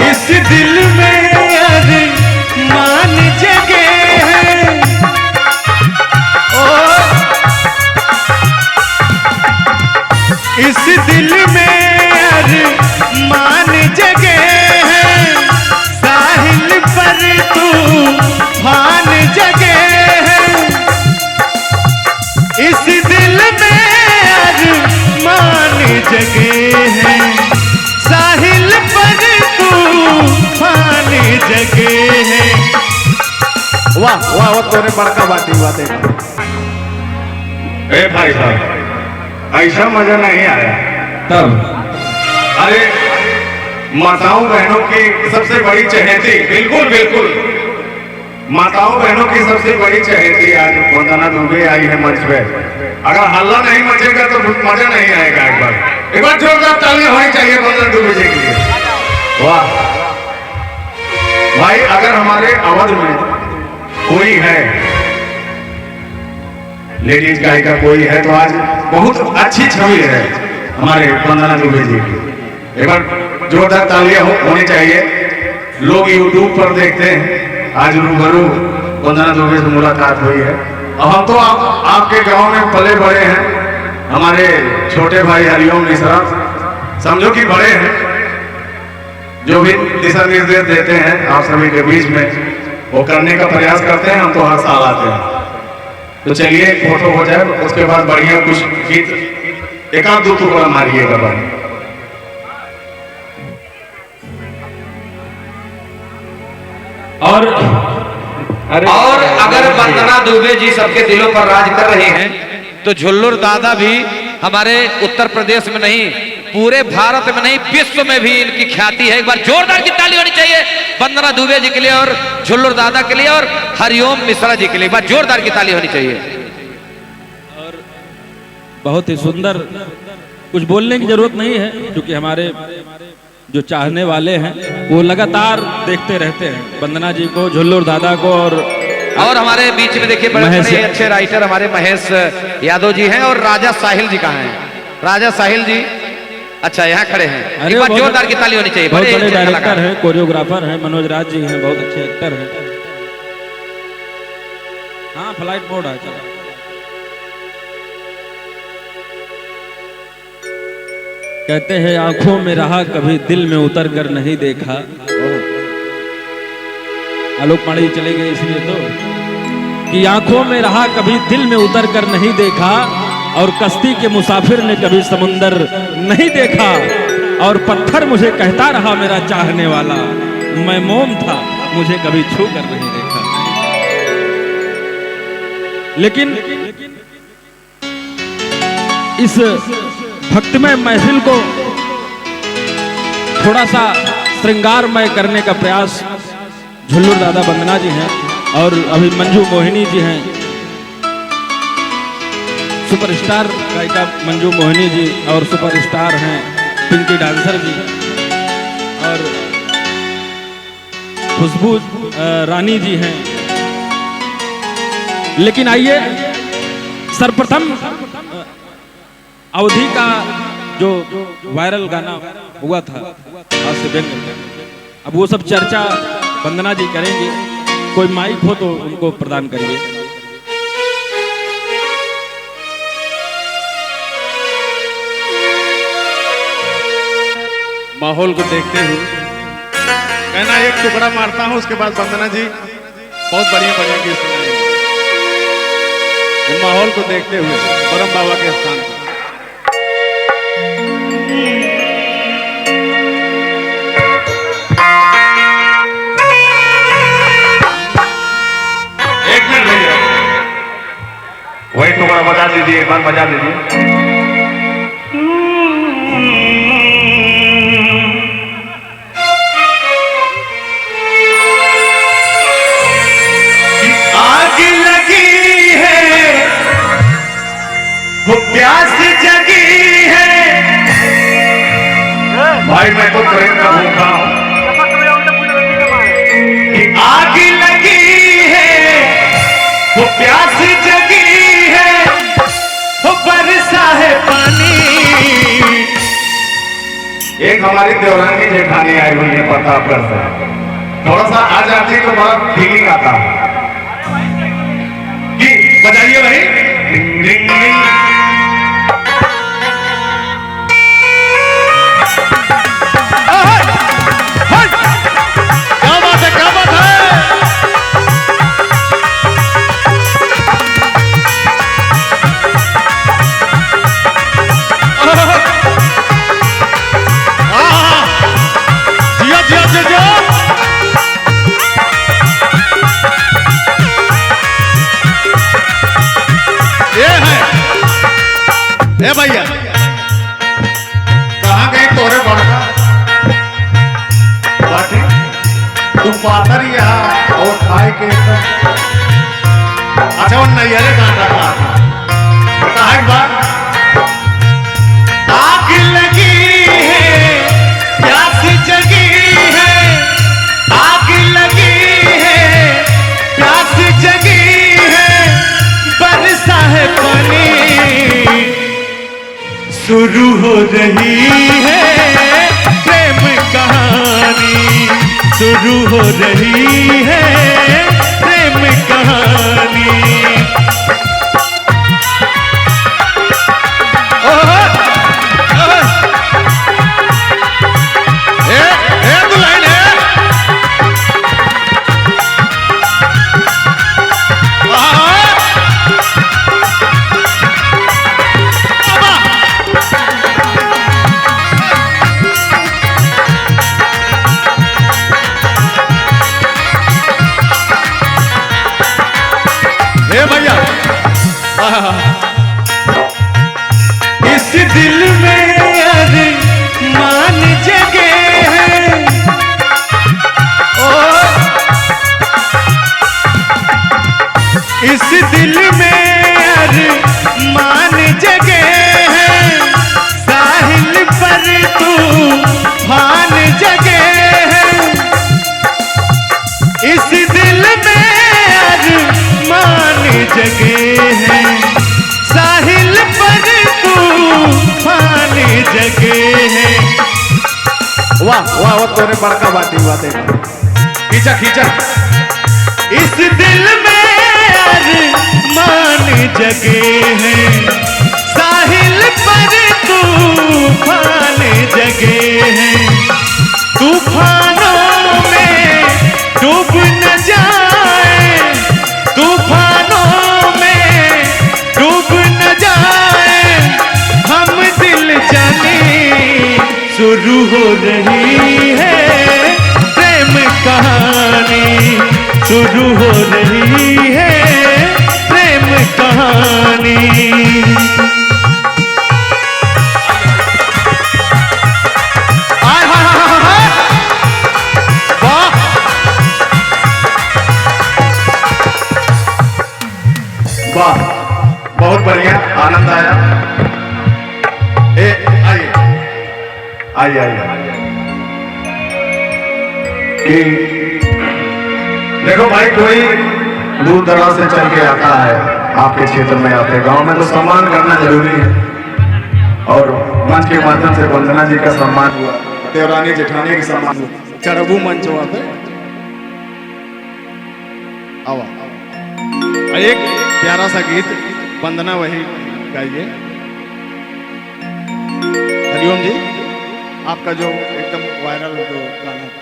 इस दिल में अरमान जगे हैं, ओ इस दिल में अरमान जगे हैं, साहिल पर तूफान जगे हैं। इस दिल में अरमान जगे हैं, साहिल पर तूफान जगे हैं। वाह वाह वाह, तूने बड़का बाटी बातें। ए भाई साहब, ऐसा मजा नहीं आया तब। अरे माताओं बहनों की सबसे बड़ी चहेती, बिल्कुल बिल्कुल माताओं बहनों की सबसे बड़ी चहेती आज वंदना दुबे आई है मंच पे। अगर हल्ला नहीं मचेगा तो मजा नहीं आएगा। एक बार जोरदार तालियां होनी चाहिए वंदना दुबे जी के लिए। वाह भाई, अगर हमारे अवध में कोई है लेडीज गायिका कोई है तो आज बहुत अच्छी छवि है हमारे वंदना दुबे जी की। एक बार जोरदार तालियां होनी चाहिए। लोग यूट्यूब पर देखते हैं, आज रूबरू वंदना दुबे से मुलाकात हुई है। अब हम तो आपके गांव में पले बड़े हैं। हमारे छोटे भाई हरिओम मिश्रा समझो कि बड़े हैं, जो भी दिशा निर्देश देते हैं आप सभी के बीच में वो करने का प्रयास करते हैं। हम तो हर साल आते हैं। तो चलिए फोटो हो जाए, उसके बाद बढ़िया कुछ गीत एक आध दो टुकड़ा मारिएगा भाई। और अगर वंदना दुबे जी सबके दिलों पर राज कर रहे हैं तो झुल्लुर दादा भी हमारे उत्तर प्रदेश में नहीं, पूरे भारत में नहीं, विश्व में भी इनकी ख्याति है। एक बार जोरदार की ताली होनी चाहिए वंदना दुबे जी के लिए और झुल्लुर दादा के लिए और हरिओम मिश्रा जी के लिए। एक बार जोरदार की ताली होनी चाहिए। और बहुत ही सुंदर, कुछ बोलने की जरूरत नहीं है क्योंकि हमारे जो चाहने वाले हैं वो लगातार देखते रहते हैं वंदना जी को, झुल्लुर दादा को। और हमारे बीच में देखिए बड़े बड़े अच्छे राइटर हमारे महेश यादव जी हैं और राजा साहिल जी कहाँ हैं? राजा साहिल जी अच्छा यहाँ खड़े हैं। एक बार जोरदार की ताली होनी चाहिए। बहुत बड़े डायरेक्टर हैं, कोरियोग्राफर हैं, मनोज राज जी हैं, बहुत अच्छे एक्टर हैं। हाँ फ्लाइट मोड है, चलो। कहते हैं आंखों में रहा कभी दिल में उतर कर नहीं देखा। आलोक पांडे चले गए इसलिए तो कि आंखों में रहा कभी दिल में उतर कर नहीं देखा, और कश्ती के मुसाफिर ने कभी समुंदर नहीं देखा, और पत्थर मुझे कहता रहा मेरा चाहने वाला, मैं मोम था मुझे कभी छू कर नहीं देखा। लेकिन इस भक्तिमय महफिल को थोड़ा सा श्रृंगारमय करने का प्रयास झुल्लुर दादा वंदना जी हैं और अभी मंजू मोहिनी जी हैं, सुपरस्टार गायिका मंजू मोहिनी जी, और सुपरस्टार हैं पिंकी डांसर जी और खुशबू रानी जी हैं। लेकिन आइए सर्वप्रथम अवधि का जो वायरल गाना हुआ था आज से व्यंग, अब वो सब चर्चा वंदना जी करेंगे। कोई माइक हो तो उनको प्रदान करिए। माहौल को देखते हुए कहना एक टुकड़ा मारता हूं, उसके बाद वंदना जी बहुत बढ़िया बढ़िया गीत सुनाएंगे। माहौल को देखते हुए परम बाबा के स्थान पर वही टुकड़ा बजा दीजिए, एक बार बजा दीजिए। आग लगी है वो प्यास जगी है, भाई मैं तो प्रेम का भूखा हूं। आग लगी है वो प्यास जगी है, वो बरसा है पानी एक हमारी देवरानी जेठानी आई हुई है प्रतापगढ़ से, थोड़ा सा आ जाती तो बड़ा फीलिंग आता कि बजाइए भाई। डिंग डिंग डिंग। क्या बात है, क्या बात है। जिया जिया जिया जिया। ये है ए भैया, कहाँ गए तोरे बड़का बाटी, तू पातर यहाँ और खाए के अच्छा वो नैयरे गाना था। कहा एक बार आग लगी है, प्यास जगी है, आग लगी है, प्यास जगी है, बरसा है पानी, शुरू हो रही है प्रेम कहानी, शुरू हो रही है प्रेम कहानी। दुल्हन है भैया, इस दिल में अरमान जगे हैं, ओ इस दिल में अरमान जगे हैं, साहिल पर तूफान जगे हैं, इस दिल में अरमान जगे हैं, साहिल पर तूफान जगे हैं। वाह वाह वाह, तोरे बड़का बाटी बात है। खींचा खींचा। इस दिल में अरमान जगे हैं, साहिल पर तूफान जगे हैं, तूफानों में डूब न जाए, तूफानों में डूब न जाए, हम दिल जाने, शुरू हो रही है प्रेम कहानी, शुरू हो रही है प्रेम कहानी। आय हाय हाय हाय, वाह वाह, बहुत बढ़िया, आनंद आया। ए आइए आइए आइए। कि देखो भाई, कोई दूर दराज से चल के आता है आपके क्षेत्र में, आते गांव में, तो सम्मान करना जरूरी है। और मंच के माध्यम से वंदना जी का सम्मान हुआ, देवरानी जेठानी का सम्मान हुआ, चढ़बू मंच हुआ पे आवा। एक प्यारा सा गीत वंदना वही गाइए। हरिओम जी, आपका जो एकदम वायरल जो गाना था